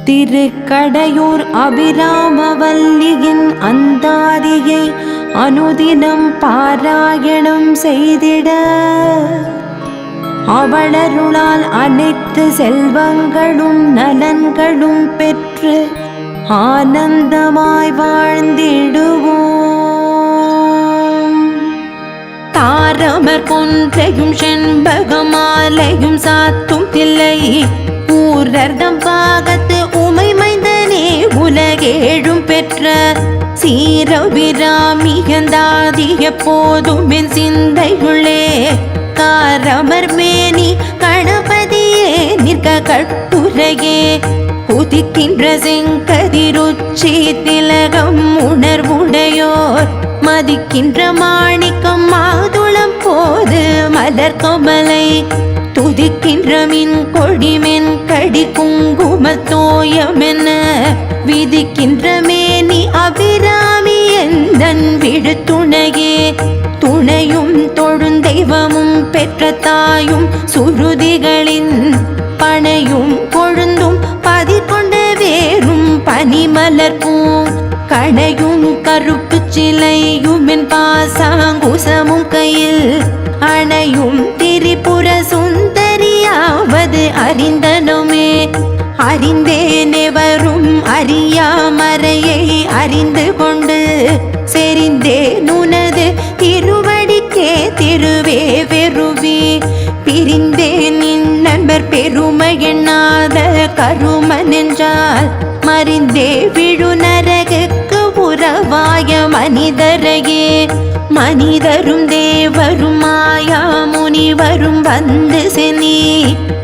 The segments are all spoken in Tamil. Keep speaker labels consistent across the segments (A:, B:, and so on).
A: திருக்கடையூர் அபிராமவல்லியின் அந்தாதியை அனுதினம் பாராயணம் செய்திட அவளருளால் அனைத்து செல்வங்களும் நலன்களும் பெற்று ஆனந்தமாய் வாழ்ந்திடுவோம். தாரமர் கொன்றையும் செண்பகமாலையும் சாத்தும் தில்லை ஊரர்தம் பாகத்து உமை மைந்தனே உலகேழும் பெற்ற சீரபிராமியந்தாதி எப்போதும் என் சிந்தையுள்ளே காரமர் மேனி கணபதியே நிற்க கட்டுரையே உதிக்கின்ற செங்கதிருச்சி திலகம் உணர்வுடையோர் மதிக்கின்ற மாணிக்கம் மாதுளம் போது மலர் கொமலை துதிக்கின்ற மின் கொடிமென் கடி குங்குமத்தோயமென விதிக்கின்ற மேனி அபிராமி எந்தன் விழுத்துணையே துணையும் தொழுந்தெய்வமும் பெற்ற தாயும் சுருதிகளின் பனையும் கொழுந்தும் பதிகொண்ட வேறும் பனிமலர் பூ கணையும் கருப்பு சிலையும் என் பாசாங்குசமும் கையில் அணையும் திரிபுர சுந்தரியாவது அறிந்தனுமே அறிந்தேனே வரும் அறியாமறையை அறிந்து கொண்டு செறிந்தேன் உனது திருவடிக்கே திருவே வெறுவி பிரிந்தேன் நண்பர் பெருமை எண்ணாத கருமன் என்றால் மறிந்தே விழு நரகுக்கு உறவாய மனிதரையே மனிதரும் தேவரும் மாயா முனிவரும் வந்து செனி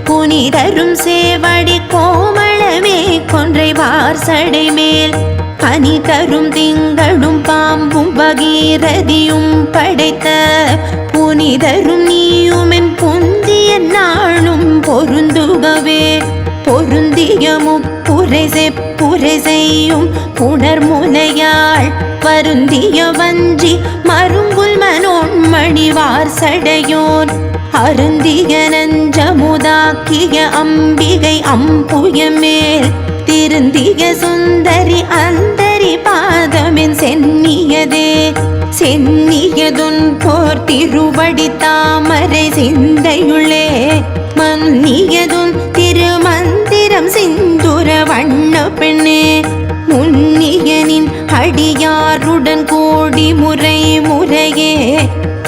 A: புனிதரும் சேவடி கோமளமே கொன்றை வார்சடை மேல் பனி தரும் திங்களும் பாம்பும் பகீரதியும் படைத்த புனிதரும் நீயும் என் பொந்திய நாளும் பொருந்துகவே பொருந்திய முப்புரை செப்புரை செய்யும் புணர்முனையாள் வருந்திய வஞ்சி மருங்குல் மனோன்மணிவார் சடையோன் அருந்திய நஞ்சமுதாக்கிய அம்பிகை அம்புய மேல் திருந்திய சுந்தரி அந்தரி பாதமென் சென்னியதே சென்னியதுன் போர் திருவடி தாமரை சிந்தையுள்ளே மன்னியதுன் திருமந்திரம் சிந்துர வண்ண பெண்ணே முன்னியனின் அடியாருடன் கோடி முறை முறையே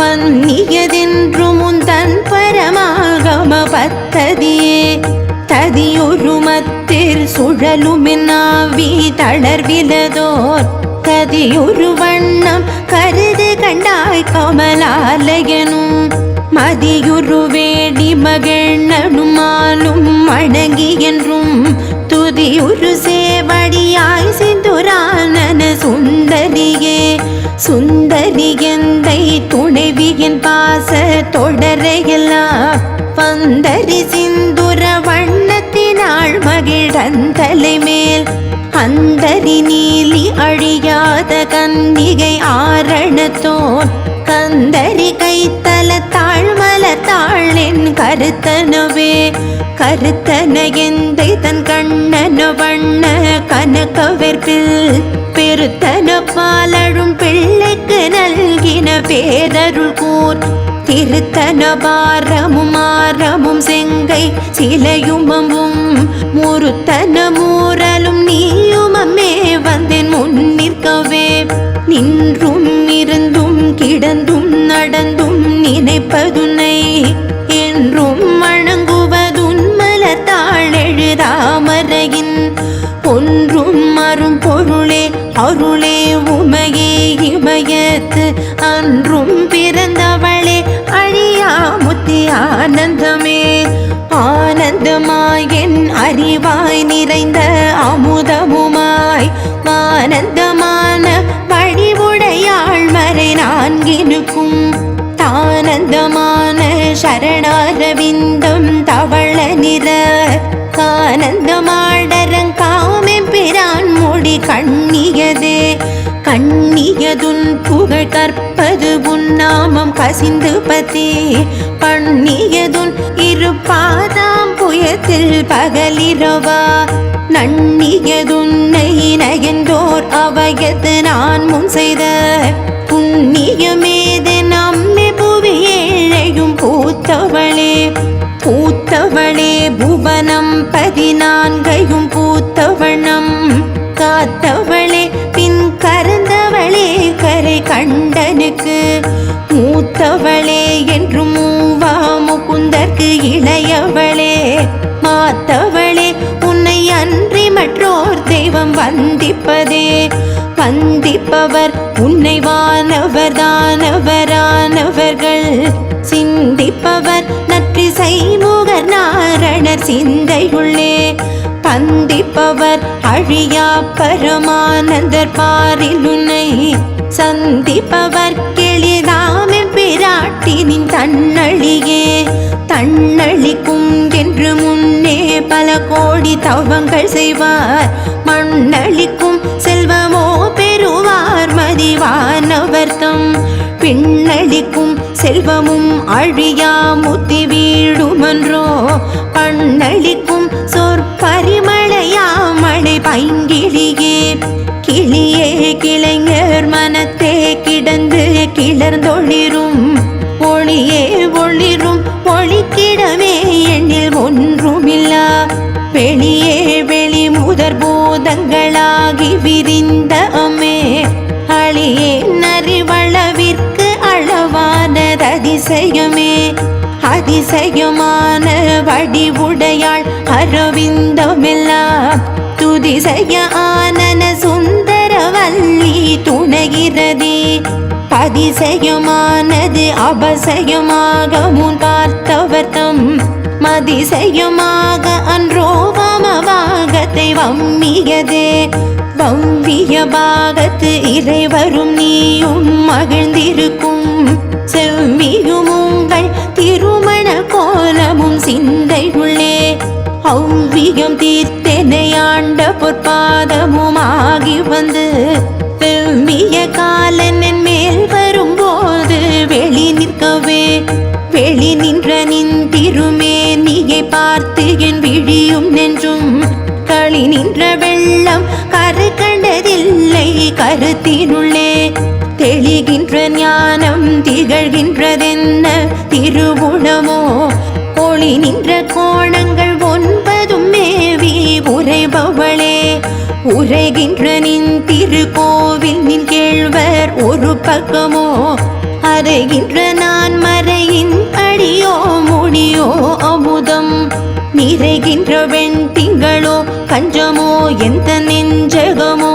A: பன்னியதென்று முந்தன் பரமாகம பத்ததியே ததியொரு மத்தில் சுழலுமின்னாவி தளர்விலதோர் கதியொரு வண்ணம் கருது கண்டாய் கமலாலயனும் மதியுரு வேடி மகிழ்நனும் மாலும் வணங்கி என்றும் துதியுரு சேவடியாய் சிந்துரானன சுந்தரியே சுந்தரியந்தை துணைவியின் பாச தொடரையெல்லாம் வந்தரி சிந்துர வண்ணத்தினாள் மகிழந்தலை மேல் அந்தரி நீலி அழியாத கன்னிகை ஆரணத்தோன் கந்தரி கைத்தல தாழ்மல தாளின் கருத்தனவே கருத்தன எந்தை தன் கண்ணன வண்ண கனகவெற்பில் பெருத்தன பாலழும் பிள்ளைக்கு நல்கின பேரருள் கூர் திருத்தன பாரமும் ஆரமும் செங்கை சிலையுமமும் முருத்தன மூரலும் நீயுமமே வந்தேன் முன்னிற்கவே நின்றும் இருந்தும் கிடந்தும் நடந்தும் நினைப்பதுனை என்றும் வணங்குவதுன் மலத்தாள் எழுதாமரையின் ஒன்றும் அரும் பொருளே அருளே உமையே இமயத்து அன்றும் பிறந்தவளே அழியா முத்தி ஆனந்தமே ஆனந்தமாய் என் அறிவாய் நிறைந்த அமுதமுமாய் ஆனந்தமான வழிவுடையாள் மறை நான்கினுக்கும் தானந்தமான சரணாரவிந்தம் தவள நிற கானந்தமாடரங்காமெம் பிரான் மொழி கண்ணியதே கண்ணியதுன் புகழ் கற்பது உன்னாமம் கசிந்து பதி பண்ணியதுன் இரு பாதாம் புய மார்க்கத்தில் பகலிரவா நன்னியதுன்னை நயந்தோர் அவையது நான் முன் செய்த புண்ணியமேது நம்மை புவி ஏழையும் பூத்தவளே பூத்தவளே புவனம் 14 பூத்தவண்ணம் காத்தவளே பின் கறந்தவளே கரை கண்டனுக்கு மூத்தவளே என்று மூவா முகுந்தற்கு இளையவளே மாத்தவளே உன்னை அன்றி மற்றோர் தெய்வம் வந்திப்பதே வந்திப்பவர் உன்னை வானவர் தானவரானவர்கள் சிந்திப்பவர் நற்றிசை முகர் நாரணர் சிந்தையுள்ளே பந்திப்பவர் அழியா பரமானந்தர் பாரில் உன்னை சந்திப்பவர் கெளிதாமே பிராட்டினின் தன்னழியே தன்னழிக்கும் என்று முன்னே பல கோடி தவங்கள் செய்வார் மண்ணளிக்கும் செல்வமோ பெறுவார் மதிவானவர்த்தம் பின்னளிக்கும் செல்வமும் அழியா முத்தி வீடுமன்றோ பண்ணளிக்கும் சொற்பரிமளையா மழை பைங்கிளியே கிளியே கிளைஞர் மனத்தே கிடந்து கிளர்ந்தொளிரும் ஒளியே ஒளிரும் ஒளிக்கிடமே எண்ணில் ஒன்றுமில்லா வெளியே வெளி முதற் பூதங்களாகி விரிந்த அம்மே அழியே நறிவளவிற்கு அளவானது அதிசயமே அதிசயமான வடிவுடையாள் அரவிந்தமெல்லாம் துதிசய ஆனன சுந்தரவல்லி துணைகிறதே அதிசயமானது அபசயமாக முன் பார்த்தவர்த்தம் மதிசயமாக அன்றோ வமபாகத்தை வம்மியதே வம்பிய பாகத்து இறைவரும் நீயும் மகிழ்ந்திருக்கும் செவ்வியும் உங்கள் திருமண கோலமும் சிந்தையுள்ளே ஔவியம் தீர்த்தனை ஆண்ட பொற்பாதமுமாகி வந்து வெவ்விய காலன் மேல் வரும்போது வெளி நிற்கவே வெளி நின்ற நின் திருமேனியை பார்த்து என் விழியும் நெஞ்சும் களி நின்ற வெள்ளம் கரை கண்டதில்லை கருத்தினுள்ளே தெளிகின்ற ஞானம் திகழ்கின்றதென்ன திருவுளமோ ஒளி நின்ற கோணங்கள் 9 மேவி உரைபவளே உரைகின்ற நின் திருக்கோவில் நின் கேழ்வர் ஒரு பக்கமோ அறைகின்ற நான் மறையின் அடியோ முடியோ அமுதம் நிறைகின்ற வெண் திங்களோ கஞ்சமோ எந்த நெஞ்சகமோ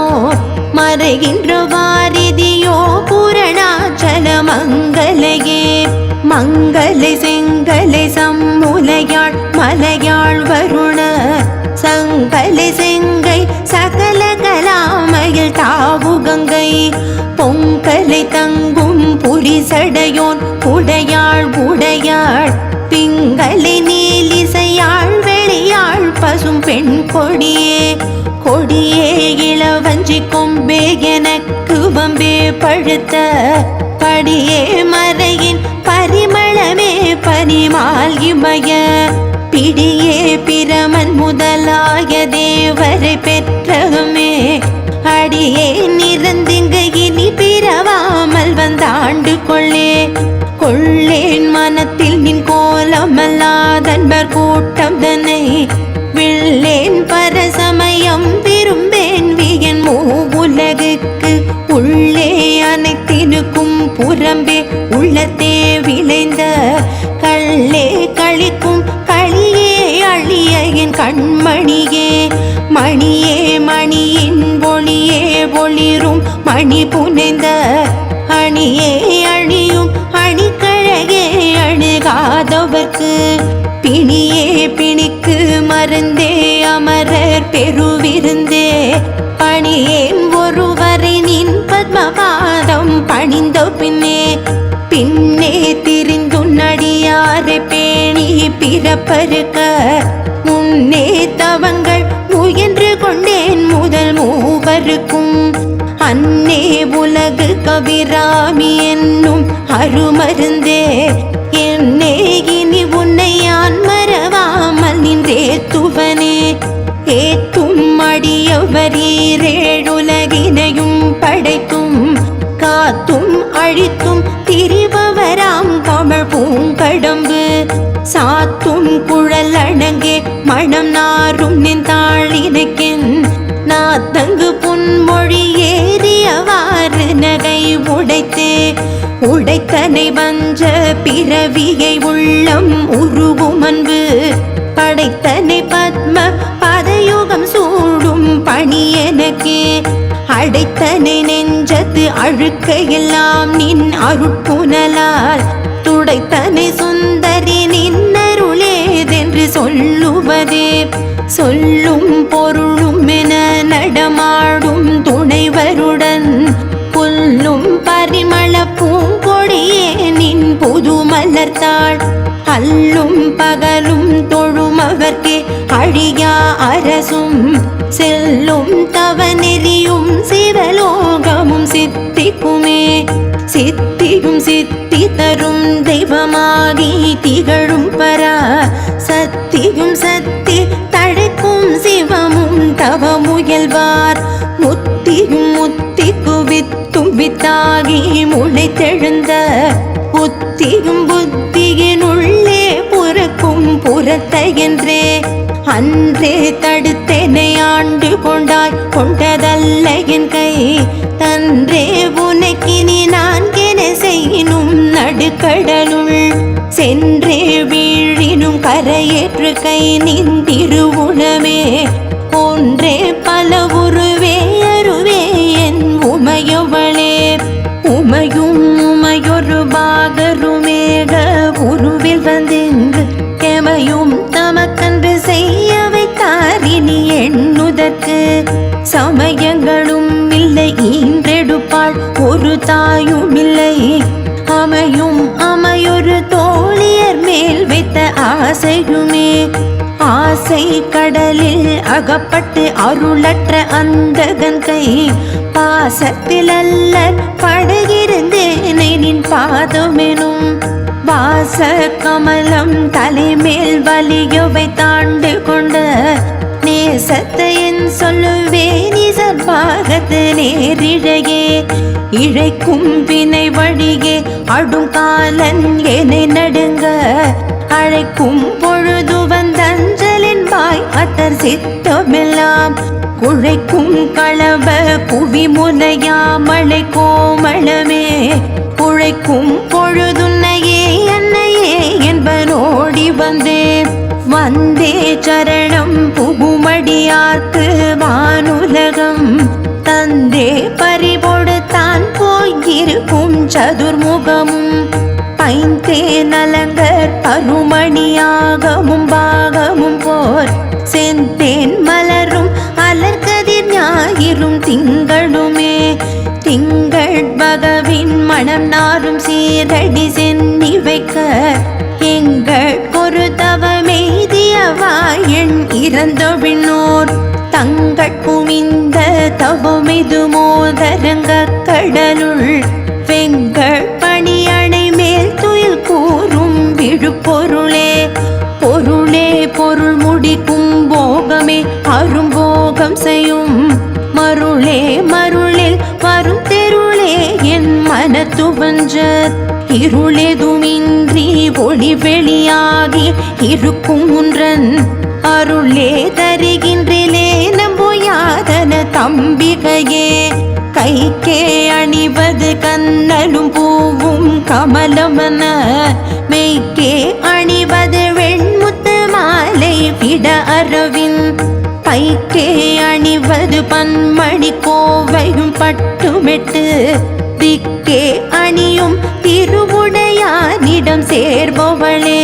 A: மறைகின்ற வாரிதியோ புரணாச்சல மங்கலையே மங்களை செங்கலை சம்முலையாள் மலையாள் வருண சங்கலை செங்கை சகல கலாமையில் தாவு கங்கை பொங்கலை தங்கும் புரிசடையோன் உடையாள் உடையாள் பிங்களை நீலிசையாள் வெளியாள் பசும் பெண் கொடியே கொடியே இளவஞ்சி கொம்பே எனக்கு வம்பே பழுத்த படியே மறையின் பரிமளமே பரிமால் இமய பிடியே பிரமன் முதலாய தேவரை பெற்றகமே அடியே நிறந்திங்கு இனி பிறவாமல் வந்தாண்டு கொள்ளே கொள்ளேன் மனத்தில் நின் கோலமல்லாதன்பர் கூட்டம் தன்னை வில்லேன் பரசமயம் விரும்பேன் வியன் மூவுலகுக்கு உள்ளே அனைத்தினுக்கும் புறம்பே உள்ளத்தே விளைந்த கள்ளே கழிக்கும் களியே அழிய என் கண்மணியே மணியே மணியின் ஒளியே ஒளிரும் மணி புனைந்த அணியே அணியும் அணிக்கழகே அணுகாதவர்க்கு பிணியே பிணிக்கு மருந்தே அமரர் பெருவிருந்தே பணியேன் ஒருவரை நின் பத்மபாதம் பணிந்த பின்னே பின்னே திரிந்துன்னடியாரை பேணி பிறப்பருக்க முன்னே தவங்கள் முயன்று கொண்டேன் முதல் மூவருக்கும் அன்னே உலகு கவிராமி என்னும் அருமருந்தே என்னே இனி உன்னை யான் மறவாமல் நின்றே காத்தும் அழித்தும் திரிபவராம் கமழ் பூங்கடம்பு சாத்தும் குழல் அணங்கே மணம் நாரும் நின்றாளினக்கின் நாத்தங்கு புன்மொழி ஏறியவாறு நகை உடைத்தனை வஞ்ச பிறவியை உள்ளம் உருவும் அன்பு படைத்தனை பத்ம பதயுகம் சூடும் பணி எனக்கே அடைத்தனை நெஞ்சத்து அழுக்கையெல்லாம் நின் அருட்புனலால் துடைத்தனை சுந்தரி நின்னருளேதென்று சொல்லுவதே சொல்லும் பொருளும் என நடமாடும் துணைவருடன் புல்லும் பரிமள பூங்கொடியே நின் புது மலர்த்தாள் அல்லும் பகலும் தொழும் அவர்க்கே அழியா அரசும் செல்லும் தவநெறியும் சிவலோகமும் சித்திக்குமே சித்தியும் சித்தி தரும் தெய்வமாகி திகழும் பரா சத்தியும் சத்தி தழைக்கும் சிவமும் தவ முயல்வார் முத்தியும் முத்திக்கு வித்தும் வித்தாகி முளைத்தெழுந்த புத்தியும் புத்தியினுள்ளே புறக்கும் புறத்தையென்றே அன்றே தடுத்தெனை ஆண்டு கொண்டதல்ல என் கை தன்றே உனக்கினி நான்கென செய்யினும் நடுக்கடலுள் சென்றே வீழினும் கரையேற்று கை நின்றிருவுணமே ஒன்றே பல உருவே அருவே என் உமையவளே உமையும் உமையொரு பாகருமேக உருவில் வந்தென்று எமையும் தமக்கன்று செய்ய வைத்தாரினி எண்ணுதற்கு சமயங்களும் இல்லை ஈன்றெடுப்பாள் ஒரு தாயும் இல்லை அமையும் அமையொரு தோழியர் மேல் வைத்த ஆசையுமே ஆசை கடலில் அகப்பட்டு அருளற்ற அந்தகன் கை பாசத்தில் அல்லர் படகிருந்தேனை நின் பாதமெனும் வாச கமலம் தலைமேல் வலியவை தாண்டு கொண்ட நேசத்தை என் சொல்லுவேன் சர்பாகத்து நேரிழையே இழைக்கும் வினை வழியே அடுங்காலன் என்னை நடுங்க அழைக்கும் பொழுது வந்தஞ்சலின் வாய் அத்தர் சித்தமெல்லாம் குழைக்கும் களவ குவி முனையாமலை கோமளமே குழைக்கும் பொழுதுன்னையே அன்னையே என்பனோடி வந்தே சரணம் புகுமடியார்க்கு வானுலகம் தந்தே பறிபொடு தான் போயிருக்கும் சதுர்முகமும் பைந்தே நலங்கர் அருமணியாகமும் பாகமும் போர் செந்தேன் மலரும் அலர்கதிர் ஞாயிறும் திங்களுமே திங்கள் பகவின் மனம் நாரும் சீரடி சென்னி வைக்க எங்கள் ஒரு தவமெய்தியவாயன் இறந்தொழினோர் தங்கட்கும் இந்த தவமிது மோதரங்க கடலுள் வெங்கள் பணியணை மேல் துயில் கூறும் விழுப்பொருளே பொருளே பொருள் முடிக்கும் போகமே அரும்போகம் செய்யும் மருளே மருளில் வரும் தெருளே என் மனத்துவஞ்ச இருளெதுமின்றி ஒளி வெளியாகி இருக்கும் ஒன்றன் அருளே தருகின்றிலே நம்புயாதன தம்பிகையே கைக்கே அணிவது கண்ணலும் பூவும் கமலமன மெய்க்கே அணிவது வெண்முத்து மாலை விட அரவின் பைக்கே அணிவது பன்மணி கோவையும் பட்டுமெட்டு திக்கே அணியும் திருவுடையானிடம் சேர்பவளே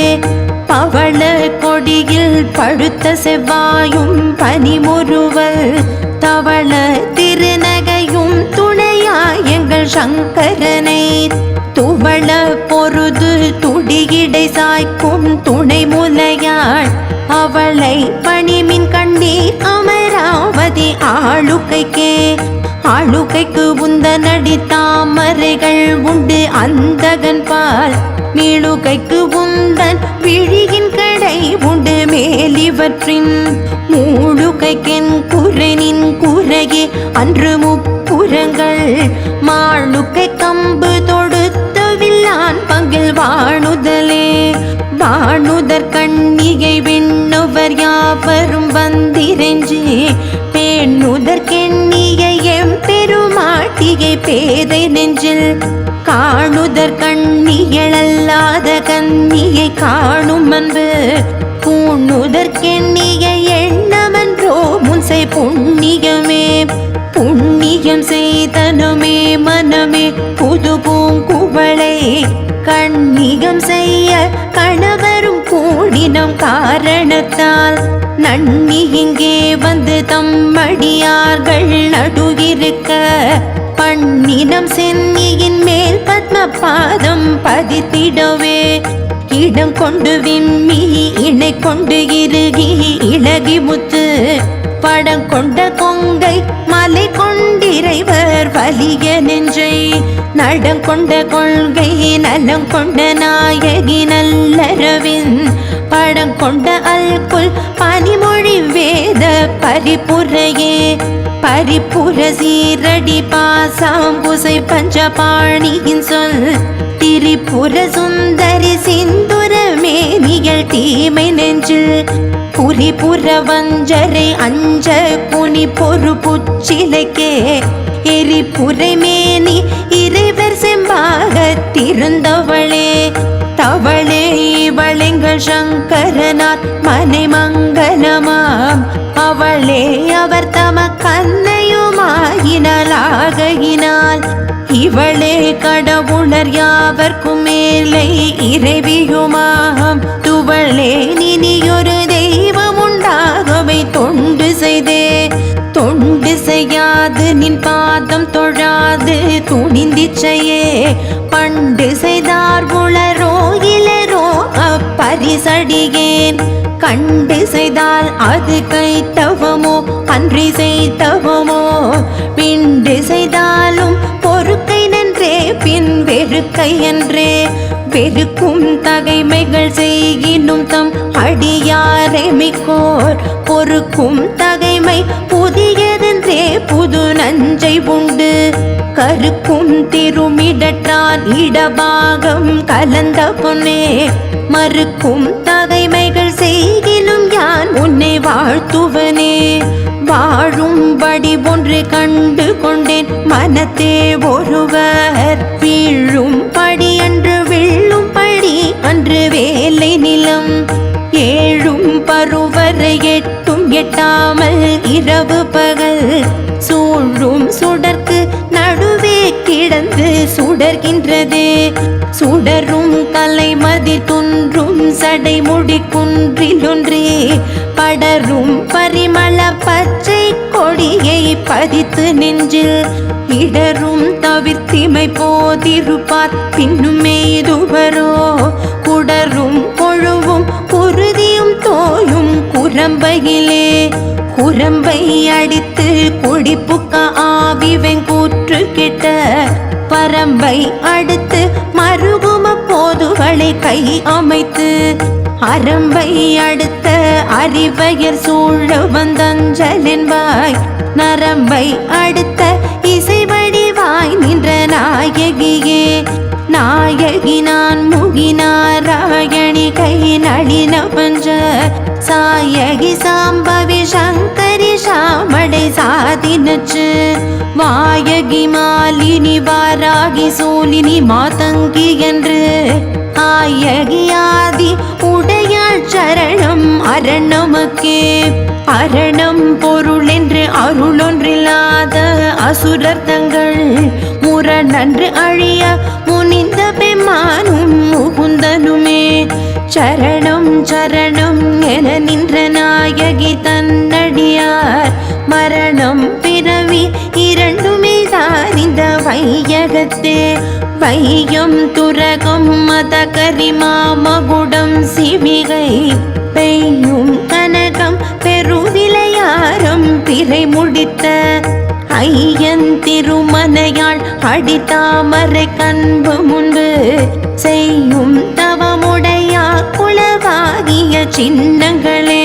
A: பவள கொடியில் பழுத்த செவ்வாயும் பனிமுறுவல் தவள திருநகையும் துணையாய் எங்கள் சங்கரனை துவள பொருது துடியிடை சாய்க்கும் துணை முலையாள் அவளை பணிமின் கண்டீர் அமராவதி ஆளுகைக்கு உந்த நடி தாமரைகள் உண்டு அந்தகன் பால் மீளுகைக்கு உந்தன் விழியின் கடை உண்டு மேலிவற்றின் மூழுகைக்கென் குறைனின் குறையே அன்று முப்புற புறங்கள் மாளுக்கை கம்பு தொடுத்து வில்லான் பங்கில் வாணுதலே வாணுதற் கண்ணிகை விண்ணுவர் யாவரும் வந்திரெஞ்சி பெண்ணுதற் கெண்ணிய எம் பெருமாட்டிகை பேதை நெஞ்சில் காணுதற் கண்ணியழல்லாத கன்னியை காணும் அன்பு பூணுதற் கெண்ணிய எண்ணமன்றோ முன்சை புண்ணியமே புண்ணியம் செய்தனுமே மனமே புது பூங்குவளை கண்ணியம் செய்ய கணவரும் கூடினம் காரணத்தால் நன்னி இங்கே வந்து தம்மடியார்கள் நடுகிருக்க பண்ணினம் சென்னியின் மேல் பத்ம பாதம் பதித்திடவே இடம் கொண்டு விம்மி இணை கொண்டு இறுகி இளகி முத்து படம் கொண்ட கொங்கை மலை கொண்டிறைவர் வலிய நெஞ்சை நடங்கொண்ட கொள்கை நலம் கொண்ட நாயகி நல்லறவின் படம் கொண்ட அல்குல் பனிமொழி வேத பரிபுரையே பரிபுர சீரடி பாசாம்புசை பஞ்சபாணியின் சொல் திரிபுர சுந்தரி சிந்துரமே நிகழ் தீமை நெஞ்சில் புரிபுர வஞ்சரை அஞ்ச புனி பொறு புச்சிலைக்கே எரிபுரை மேனி இறைவர் செம்பாக திருந்தவளே தவளே இவளெங்கள் சங்கரனார் மனை மங்கலமாம் அவளே அவர் தம கண்ணையுமாயினாலாகையினால் இவளே கடவுளர் யாவர்க்கும் மேலை இறைவியுமாம் துவளே நினியொரு தெய்வம் உண்டாகவே தொண்டு செய்தே தொண்டு செய்யாது நின் பாதம் தொழாது துணிந்திச்சையே பண்டு செய்தார் உளரோ இளரோ அப்பரிசடியேன் கண்டு செய்தால் அது கைத்தவமோ அன்றி செய்தவமோ பிண்டு செய்தாலும் பொறுக்கை நன்றே பின் வெறுக்கை என்றே வெறுக்கும் தகைமைகள் செய்கினும் தம் அடியாரை மிக்கோர் பொறுக்கும் தகைமை புதியதென்றே புது நஞ்சை உண்டு கருக்கும் திருமிடற்றான் இடபாகம் கலந்த பொன்னே மறுக்கும் தகைமைகள் செய்கினும் யான் உன்னை வாழ்த்துவனே வாழும்படி ஒன்று கண்டு கொண்டேன் மனத்தே ஒருவர் வீழும் படி அன்று விழும் படி அன்று வேலை நிலம் ஏழும் பருவரை எட்டும் எட்டாமல் இரவு பகல் சூழும் சுடர்க்கு நடுவே கிடந்து சுடர்கின்றதே சுடரும் கலைமதி துன்றும் சடைமுடி குன்றிலொன்றே படரும் பரிமள பச்சை கொடியை பதித்து நெஞ்சில் இடரும் தவிர்த்திமை போதிருப்பார் பின்னும் எய்துவரோ குடரும் கொழுவும் குருதியும் தோயும் குரம்பையிலே குரம்பை அடித்து குடிப்புக்க ஆவி வெங்கூற்று கிட்ட பரம்பை அடுத்து மருகும போதுகளை கை அமைத்து அரம்பை அடுத்த அறிவையர் சூழ வந்தஞ்சலின்பாய் நரம்பை அடுத்த இசை வடிவாய் நின்ற நாயகியே நாயகி நான் முகினாராயணி கை நளின பஞ்ச சாயகி சாம்பவி சங்கரி சாமடை சாதினச்சு வாயகி மாலினி வாராகி சூலினி மாதங்கி என்று ஆயகியாதி உடையாள் சரணம் அரணமக்கே அரணம் பொருள் என்று அருளொன்றில்லாத அசுரர் தங்கள் முரணன்று அழிய முனிந்த பெம்மானும் முகுந்தனுமே சரணம் சரணம் என நின்ற நாயகி தன்னடியார் மரணம் பிறவி இரண்டுமே தான் இந்த வையகத்தே வையம் துரகம் மத கரிமா மகுடம் சிவிகை பெய்யும் கனகம் பெருவிளையாரம் பிறை முடித்த ஐயன் திருமனையாள் அடித்தாமரை கண்பு முன்பு செய்யும் தவமுடையா குலவாகிய சின்னங்களே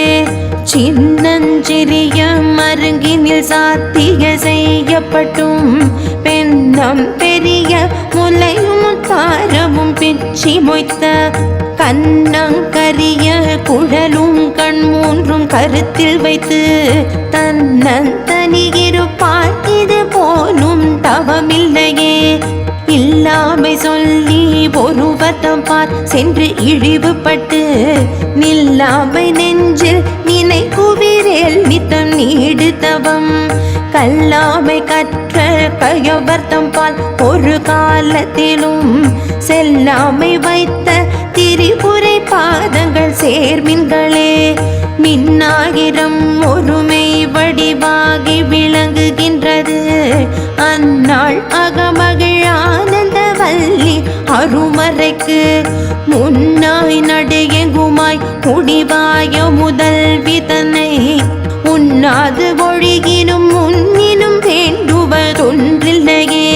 A: சின்னஞ்சிறிய மருங்கினில் சாத்திய செய்யப்பட்டும் பெண்ணம் பெரிய முலையும் தாரமும் பிச்சி மொய்த்த கண்ணங்கரிய குழலும் கண் மூன்றும் கருத்தில் வைத்து தன்னந்தனியிருப்பார் இது போலும் தவமில்லையே. இல்லாமை சொல்லி ஒருவர்த்தம் பார் சென்று இழிவுபட்டு நில்லாமை நெஞ்சில் நினை குவிரேல் நித்தம் நீடு தவம் கல்லாமை கற்ற கயவர்த்தம் பால் ஒரு காலத்திலும் செல்லாமை வைத்த திரிபுரை பாதங்கள் சேர்மின்களே. மின்னாயிரம் ஒருமை வடிவாகி விளங்குகின்றது அந்நாள் அகமகிழ் ஆனந்த வல்லி அருமறைக்கு முன்னாய் நடையெங்குமாய் முடிவாய முதல் விதனை உண்ணாது ஒழுகினும் முன்னினும் வேண்டுவதொன்றில்லையே.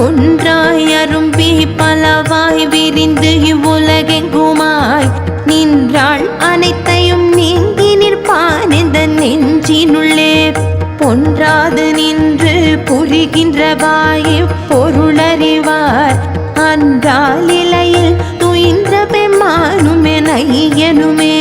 A: ஒன்றாய் அரும்பி பலவாய் விரிந்து இவ்வுலகெங்குமாய் நின்றாள் அனைத்தையும் நீங்கி நிற்பான் இந்த நெஞ்சினுள்ளே. பொன்றாது நின்று புரிகின்றவாய் பொருளறிவார் அன்றால் இலையில் துயின்ற பெம்மானுமென் ஐயனுமே.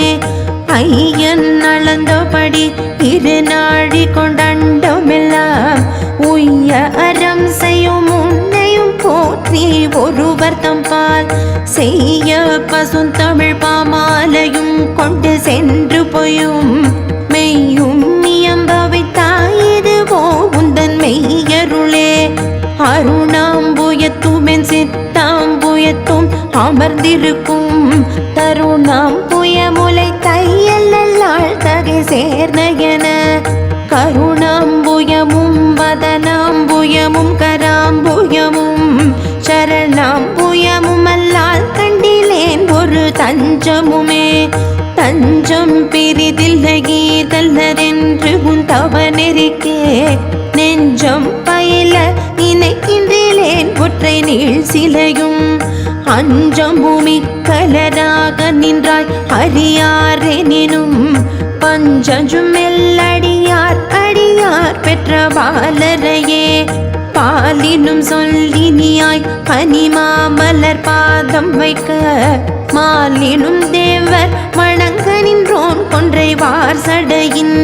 A: ஐயன் அளந்தபடி இரு நாழி கொண்டண்டமெல்லாம் உய்ய அறம் செய்யும் உன்னையும் போற்றி ஒருவர் தம்பால் செய்ய பசுந்தமிழ் பாமாலையும் கொண்டு சென்று போயும் மெய்யும் இயம்பவைத்தாயிதுவோ உந்தன் மெய்யருளே. அருணாம்புயத்துமென் சித்தாம்புயத்தும் அமர்ந்திருக்கும் தருணாம்புயமுலை தையல் நல்லாள் தகை சேர்நயன கருணாம்புயமும் வதனாம்புயமும் கராம்புயமும் சரணாம்புயமும் அல்லால் கண்டிலேன் ஒரு தஞ்சமுமே. தஞ்சம் பிரிதில்லையீதல்லதென்று உன் தவநெறிக்கே நெஞ்சம் பயில நினைக்கின்றேன் ஒற்றை நீள் சிலையும் அஞ்சமுமி கலராக நின்றாய் அறியாரெனினும் பஞ்சஞ்சும் மெல்லடியார் அடியார் பெற்ற பாலரையே. பாலினும் சொல்லினியாய் பனிமாமலர் பாதம் வைக்க மாலினும் தேவர் வணங்க நின்றோன் கொன்றை வார் சடையின்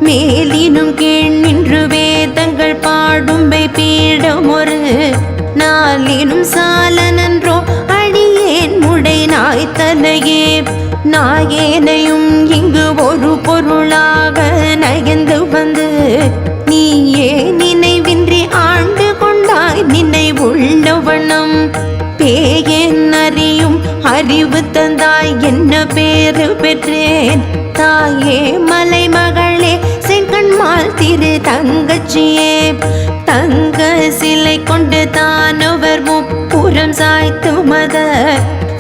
A: மேலினும் கீழ் நின்று வேதங்கள் பாடும்பை பீடம் ஒரு நாளினும் சால நன்றோ அடியேன் முடை நாய் தலையே. நாயேனையும் இங்கு ஒரு பொருளாக நயந்து வந்து நீயே நினைவின்றி ஆண்டு கொண்டாய் நினை உள்ள வண்ணம் பேயேன் அறியும் அறிவு தந்தாய் என்ன பேரு பெற்றேன் தாயே மலை மகளே செங்கண்மால் திரு தங்கச்சியே. தங்க சிலை கொண்டு தானவர் முப்புறம் சாய்த்து மத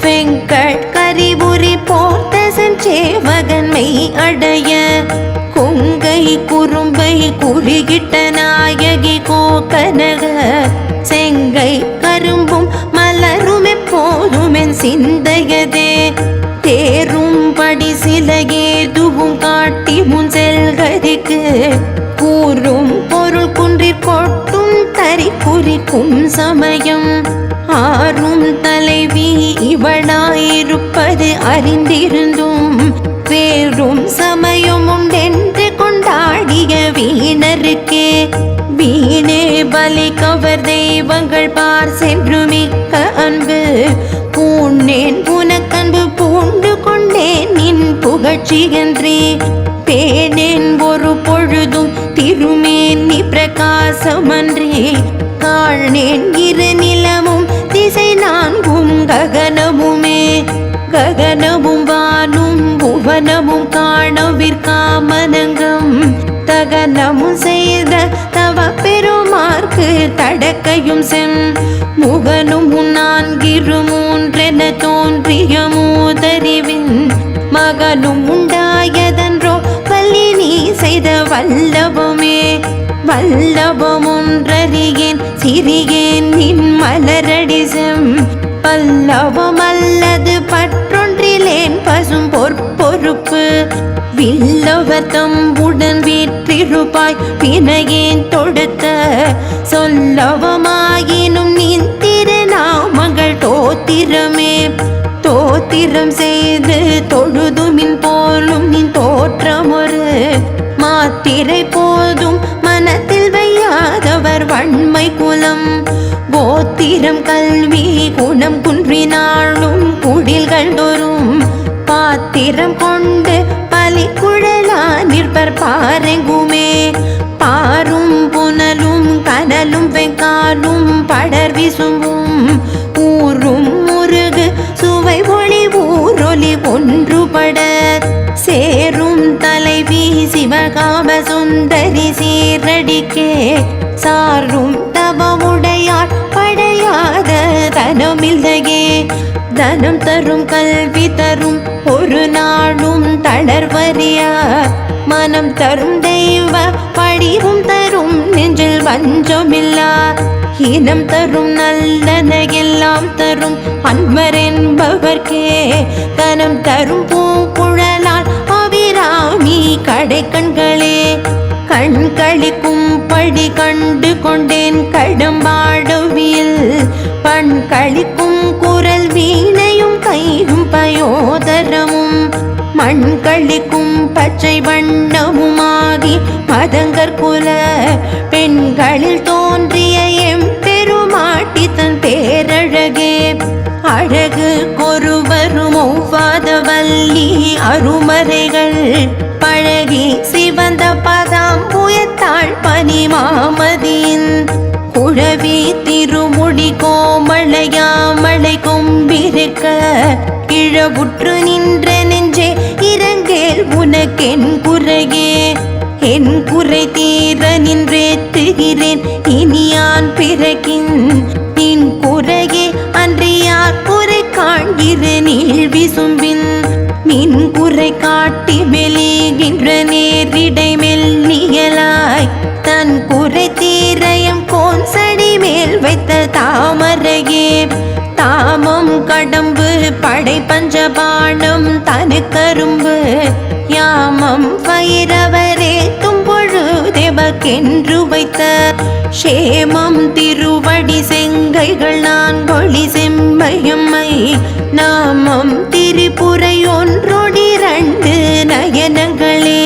A: வெங்கட் கரிபுரி போர்த்த செஞ்சேவகன் மெய் அடைய கொங்கை குறும்பை குறிகிட்ட நாயகி கோக்கனக செங்கை கரும்பும் மலரும் எப்போதும் என் சிந்தையதே. தேரும்படி சில ஏதுவும் காட்டி முன் செல்கதிக்கு கூறும் பொருள் குன்றிற் கொட்டும் தறி குறிக்கும் சமயம் ஆறும் தலைவி இவளாயிருப்பது அறிந்திருந்தும் வேறும் சமயம் உண்டென்று கொண்டாடிய வீணருக்கே. வீணே பலி கவர் தெய்வங்கள் பார் சென்று மிக்க அன்பு பூண்டேன் உனக்கன்பு பூண்டு கொண்டேன் நின் புகழ்ச்சியன்றே. பேணேன் ஒரு பொழுதும் திருமேனி பிரகாசமன்றே காணேன் இரு நிலமும் திசை நான்கும் ககனமுமே. ககனமும் வானும் புவனமும் காணவிற்காமனங்கம் தகனமும் செய்த தவ பெருமார்க்கு தடக்கையும் செம் முகனும் நான்கிரு மூன்றென தோன்றிய மூதறிவின் மகனும் உண்டாயதன்றோ வல்லி நீ செய்த வல்லபமே. வல்லபமொன்றறியேன் சிறியேன் நின் மலரடி செம் பல்லவம் அல்லது பற்றொன்றி விட்டிலேன் பசும் பொறுப்பு வில்லவர் தம்புடன் வீற்றிருப்பாய் வினையேன் தொடுத்த சொல்லவமாயினும் நின் திருநாமங்கள் தோத்திரமே தோத்திரம் செய்து தொழுதுமின் போலும் நின் தோற்றமொரு மாத்திரை போதும் மனத்தில் வையாதவர் வன்மை குலம் கோத்திரம் கல்வி குணம் குன்றினாலும் குடில்கள் தோறும் பாத்திரம் கொண்டு பலி குழலா நிற்பர் பாரெங்குமே பாரும் புனலும் கனலும் வெங்காலும் படர் விசும்பும் ஊரும் முருகு சுவை ஒளி ஊரொலி ஒன்றுபட சேரும் தலைவி சிவகாம சுந்தரி சீரடிக்கே சாரும் தவமுடையார் படையாத தனமில்லையே தனம் தரும் கல்வி தரும் ஒரு நாளும் தளர்வறியா மனம் தரும் தெய்வ படிவும் தரும் நெஞ்சில் வஞ்சமில்லா இனம் தரும் நல்லன எல்லாம் தரும் அன்பர் என்பவர்க்கே தனம் தரும் பூங்குழலால் அபிராமி கடை கண்களே கண்களிக்கும் படி கண்டு கொண்டேன் கடம்பாடுவியில் பண்களிக்கும் குரல் வீணையும் கையும் பயோதரமும் மண்களிக்கும் பச்சை வண்ணமுமாகி மதங்கற்குல பெண்களில் தோன்றிய எம்பெருமாட்டி தன் பேரழகே அழகு கொருவரும் ஒவ்வாத வள்ளி அருமறைகள் பழகி சிவந்த பதாம் புயத்தாள் பனி மாமதியின் குழவி திருமுடி கோமளையாமலை கொம்பிருக்க கிழவுற்று நின்ற நெஞ்சே இரங்கேல் உனக்கென் குறையே என் குறை தீர நின்றேத்துகிறேன் இனியான் பிறகின் நின் குறையே அன்றியார் குறை காண்கிற நீள் விசும்பின் நின் குறை காட்டி வெளிகின்ற நேரிடை மெல்லியலாய் தன் குறை தீரயம் கோன்சடி மேல் வைத்த தாமரையே தாமம் கடம்பு படை பஞ்சபாணம் தனு கரும்பு யாமம் வைரவரே தும்பொழுதெவக்கென்று வைத்த சேமம் திருவடி செங்கைகள் நான் கொளி செம்மையம்மை நாமம் திரிபுரை ஒன்றொடிரண்டு நயனங்களே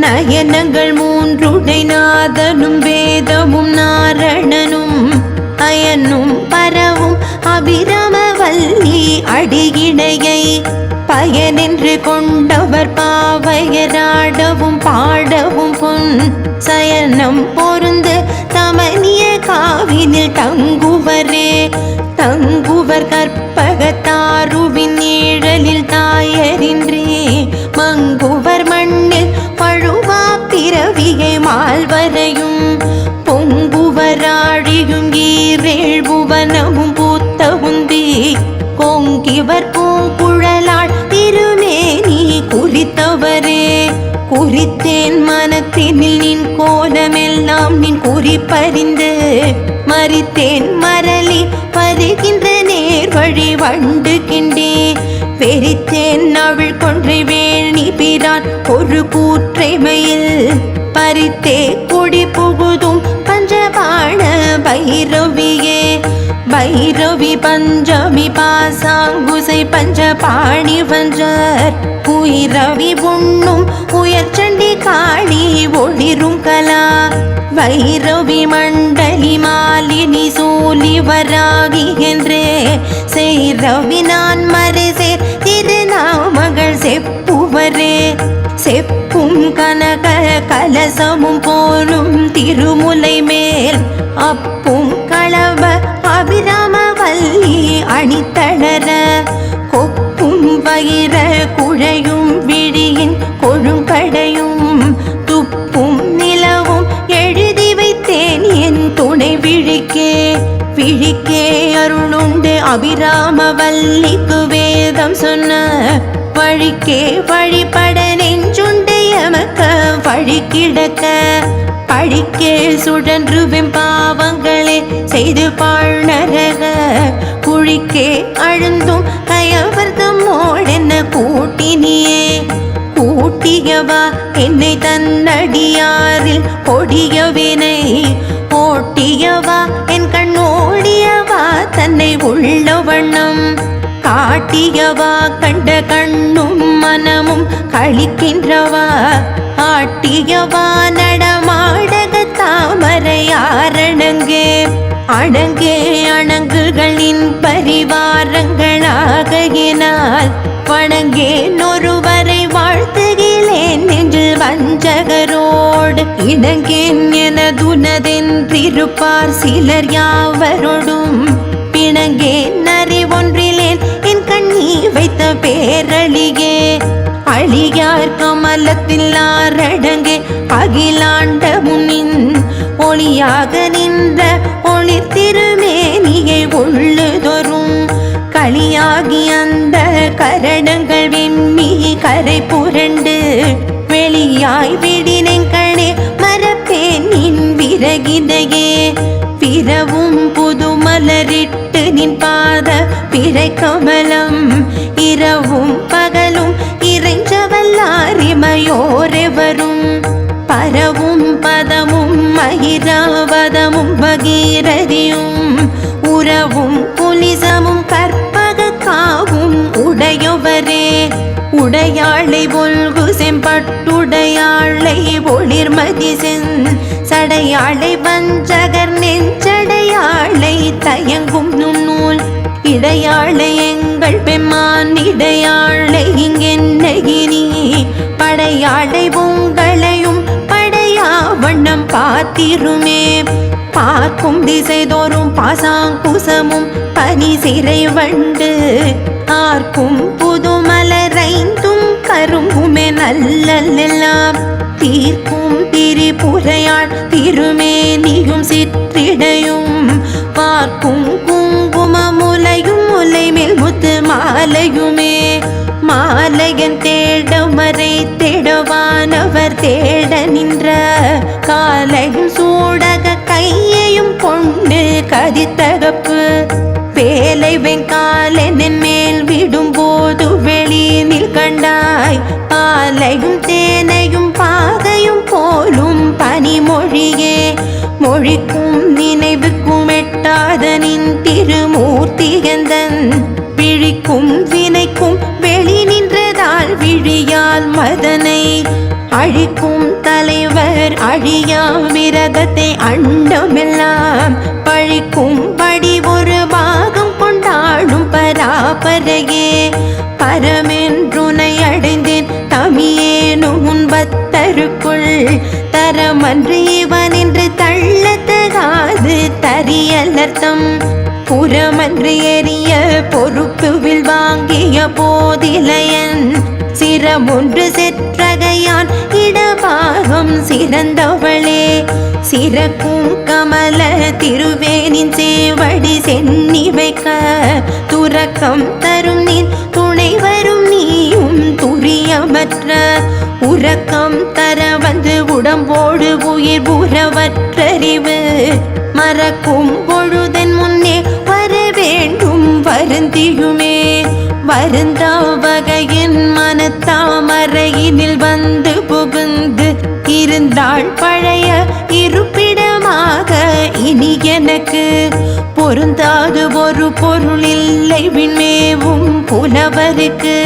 A: நயனங்கள் மூன்றுடை நாதனும் வேதமும் நாரணனும் அயனும் பரவும் அபிராமவல்லி அடியிடையை பயனென்று கொண்டவர் பாவையராடவும் பாடவும் பொன் சயனம் பொருந்து தமனிய காவினில் தங்குவரே தங்குவர் கற்பகத்தாருவின் நிழலில் தாயரின்றே மங்குவர் மண்ணில் பழுவா பிறவியை மால்வரையும் பொங்குவராழியும் ஈரேழ்புவனமும் பூத்த உந்தி கொங்கிவர் பூங்குழலாள் திருமேனி குறித்தவரே குறித்தேன் மனத்தினில் நின் கோலமெல்லாம் நின் குறிப்பறிந்து மறித்தேன் மரளி வருகின்ற நேர் வழி வண்டுகின்றே வெறித்தேன் அவள் கொன்றை வேணி பிரான் ஒரு கூற்றைமையில் பறித்தே குடி புகுதும் பஞ்சபாண பைரவியே பைரவி பஞ்சமி பாசாங்குசை பஞ்சபாணி வஞ்சர் உயிரவி உண்ணும் உயர்ச்சண்டி காளி ஒளிரும் கலா வைரவி மண்டலி மாலினி சூலி வராகி என்றே செய்ரவி நான் மறைசே திருநாமகள் செப்புவரே செப்பும் கனக கலசமும் போலும் திருமுலை மேல் அப்பும் களவ அபிராமவல்லி அணித்தளர கொப்பும் வயிற குழையும் விழியின் கொழுங்கடையும் துப்பும் நிலவும் எழுதி வைத்தேன் என் துணை விழிக்கே விழிக்கே அருளுண்டு அபிராமவல்லிக்கு வேதம் சொன்ன வழிக்கே வழிபட நெஞ்சுண்டு எமக்க வழி கிடக்க பழிக்கே சுழன்று வெம்பாவங்களே செய்து பாழ்நரக குழிக்கே அழுந்தும் கயவர்தம் மோடி என்ன கூட்டினியே. கூட்டியவா என்னை தன்னடியாரில் கொடியவினை ஓட்டியவா என் கண்ணோடியவா தன்னை உள்ள வண்ணம் காட்டியவா கண்ட கண்ணும் மனமும் கழிக்கின்றவா ஆட்டியவா நடமாடக தாமரையாரணங்கே அணங்கே அணங்குகளின் பரிவாரங்களாகையினால் வணங்கேன் ஒருவரை வாழ்த்துகிலேன் நெஞ்சில் வஞ்சகரோடு இணங்கேன் எனதுனதென்றிருப்பார் சிலர் யாவரோடும் பிணங்கேன் அறிவொன்றிலேன் என் கண்ணி வைத்த பேரழியே. அழியார் கமலத்தில் ஆரடங்கே அகிலாண்ட முனின் ஒளியாக நின்ற ஒளிர் திருமேனியை உள்ளுதொரும் களியாகி அந்த கரணங்கள் வெம்மி கரை புரண்டு வெளியாய் விடினெங்கணே மரப்பேன் நின் விறகினையே. பிறவும் புது மலரிட்டு நின் பாத பிறை கமலம் இரவும் பகலும் இறைஞ்சவல்லாரிமையோரெவரும் பரவும் பதமும் மகிராவதமும் பகீரதியும் உறவும் புலிசமும் கற்பக காவும் உடையவரே. உடையாளை ஒல்கு செம்பட்டுடையாளை ஒளிர்மதி சடையாளை வஞ்சகர் நெஞ்சடையாளை தயங்கும் நுண்ணூல் இடையாளை எங்கள் பெம்மான் இடையாளை இங்கென்னகினி படையாளை உங்களையும் படையா வண்ணம் பார்த்திருமே. பார்க்கும் திசை தோறும் பாசாங்குசமும் பனி சிறை வண்டு ஆர்க்கும் புதுமலரைந்தும் கரும்புமே நல்லெல்லாம் தீர்க்கும் திரிபுரையாள் திருமேனியும் சிற்றிடையும் பார்க்கும் குங்கும முலையும் முலை மேல் முத்து மாலையுமே. மாலையன் தேடமரை தேடவானவர் தேட நின்ற காலையும் சூடக கையையும் கொண்டு கதித்தகப்பு வேலை வெங்காலனின் மேல் விடும்போது வெளியினில் கண்டாய் பாலையும் தேனையும் பாகையும் போலும் பனிமொழியே. மொழிக்கும் நினைவுக்கும் எட்டாத நின் திருமூர்த்தியந்தன் விழிக்கும் வினைக்கும் வெளி நின்றதால் விழியால் மதனை அழிக்கும் தலைவர் அழியா விரதத்தை அண்டமெல்லாம் பழிக்கும் படி ஒரு பாகம் கொண்டாடும் பராபரையே. பரமென்றுனை அடைந்தேன் தமியேனும் உன்பத்தருக்குள் தரமன்று இவன் என்று தள்ளத்தகாது தரியலர்த்தம் புறமன்று எரிய பொறுப்புவில் வாங்கிய போதிலையன் சிரமொன்று செற்றகையான் இடபாகம் சிறந்தவளே. சிறக்கும் கமல திருவேனின் சேவடி சென்னி வைக்க துறக்கம் தரும் நின் துணை வரும் நீயும் துரியமற்ற உறக்கம் தர வந்து உடம்போடு உயிர் புறவற்றறிவு மறக்கும் பொழுதன் முன்னே வர வேண்டும் வருந்தியுமே. வருந்தா வகையின் மனத்தாமரையினில் வந்து புகுந்து இருந்தாள் பழைய இருப்பிடமாக இனி எனக்கு பொருந்தாது ஒரு பொருள் இல்லை விண்மேவும் புலவருக்கு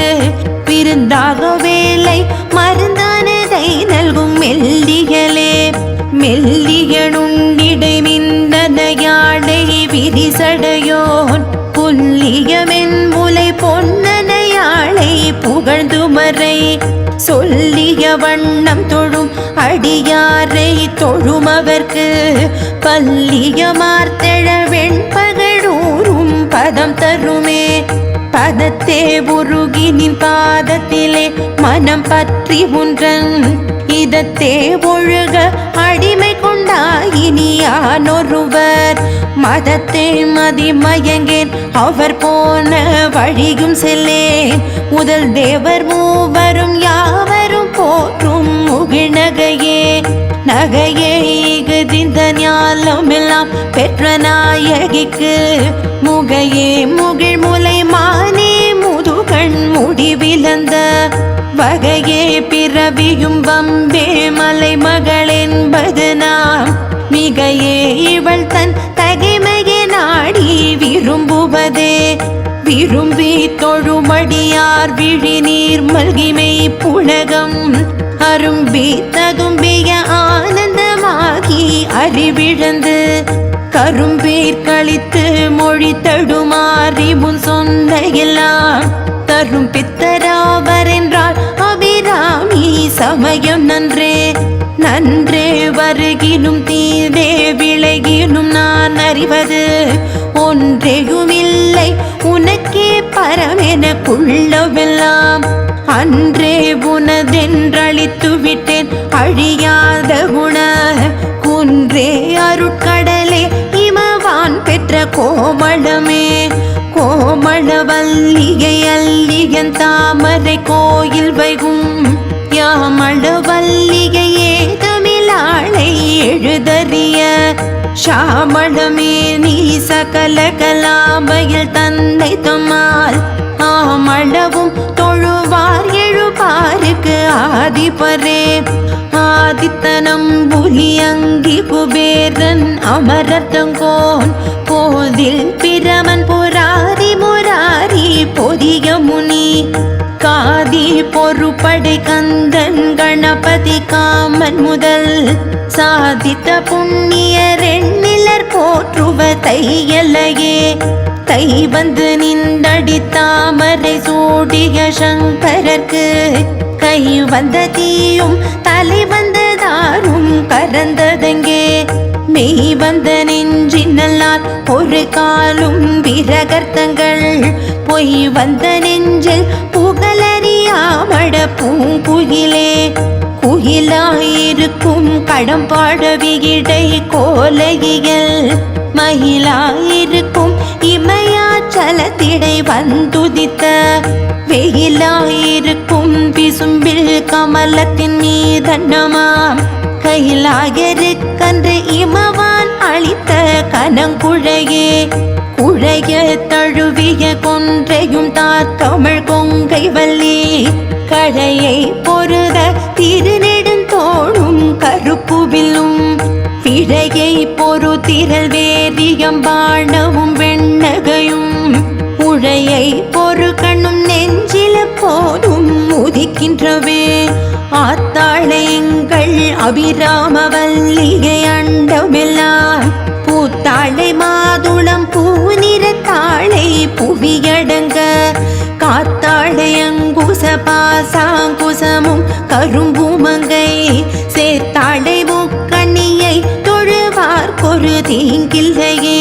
A: விருந்தாக வேலை மருந்தானதை நல்கும் மெல்லியலே. மெல்லியனுண்டிடை மின்னனையாடை விரிசடையோன் புல்லியமென் முலை பொன்னனையாளை புகழ்ந்துமறை சொல்லிய வண்ணம் தொழும் அடியாரை தொழுமவர்க்கு பல்லிய மார்த்தெழ வெண்பகழூரும் பதம் தருமே. பதத்தே உருகி நின் பாதத்திலே மனம் பற்றி உன்றன் இதத்தே ஒழுக அடிமை கொண்டாயினியானொருவர் மதத்தே மதிமயங்கேன் அவர் போன வழியும் செல்லேன். முதல் தேவர் மூவரும் யாவரும் போற்றும் முகிழ்நகையே. நகையே இகுதிந்த ஞாலமெல்லாம் பெற்ற நாயகிக்கு முகையே முகிழ் முலை மானே முதுகண் முடி விலந்த வகையே பிறவியும் வம்பே மலைமகள் என்பது நாம் மிகையே இவள் தன் தகைமையை நாடி விரும்புவதே விரும்பி தொழுமடியார் விழி நீர் மல்கிமை புலகம் அரும்பி ததும்பிய ஆனந்தமாகி அறிவிழந்து கரும்பீர் கழித்து மொழி தடுமாறி முன் சொன்ன எல்லாம் தரும் பித்தராவரென்றால் அபிராமி சமயம் நன்றே நன்றே வருகினும் தீதே விலகினும் நான் அறிவது ஒன்றேயுமில்லை உனக்கே பரமென குள்ளவெல்லாம் அன்றே உனதென்றளித்து விட்டேன் அழியாத குண குன்றே அருட்கடலே இமவான் பெற்ற கோமளமே கோமளவல்லிகை அல்லியன் தாமரை கோயில் வைகும் யாமளவல்லிகையே தமிழாளை எழுதறிய ஷாமளமே நீ சகல கலாபயில் தன்னை தம்மால் ஆமளவும் தொழுவார் எழுபாருக்கு ஆதிபரே ஆதித்தனம் புலியங்கி குபேரன் அமரத்தங்கோன் போதில் பிரமன் புராரி முராரி பொதிய முனி காதி பொறுப்படை கந்தன் கணபதி காமன் முதல் சாதித்த புண்ணியர் எண்ணிலர் போற்றுவ தையலையே தை வந்து நின்றடி தாமரை சூடிய சங்கரர்க்கு கை வந்த தீயும் தலை வந்ததாரும் கரந்ததங்கே மெய் வந்த நெஞ்சினல்லால் ஒரு காலும் விரகர்த்தங்கள் பொய் வந்த நெஞ்சில் புகழறியாமட பூங்குயிலே குயிலாயிருக்கும் கடம்பாட விகிடை கோலையில் மயிலாயிருக்கும் இமயாச்சலத்திடை வந்துதித்த வெயிலாயிருக்கும் பிசும்பில் கமலத்தின் மீதன்னமாம் கையிலாயருக்கன்று இமவான் அளித்த கனங்குழையே குழைய தழுவிய கொன்றையும் தாத்தமிழ் கொங்கை வள்ளி கழையை பொருத திருநெடுந்தோளும் கருப்புவில்லும் பிழையை பொரு திரள் வேதியம் பாணவும் வெண்ணகையும் உழையை பொறு கண்ணும் நெஞ்சில போதும் உதிக்கின்றவே ஆத்தாளைங்கள் அபிராமவல்லிகை அண்டமெல்லாம் பூத்தாளை மாதுளம் பூநிறத்தாளை புவியடங்க காத்தாளை அங்குச பாசாங்குசமும் கரும்புமங்கை சேர்த்தாளை முக்கண்ணியை தொழுவார் கொரு தீங்கில்லையே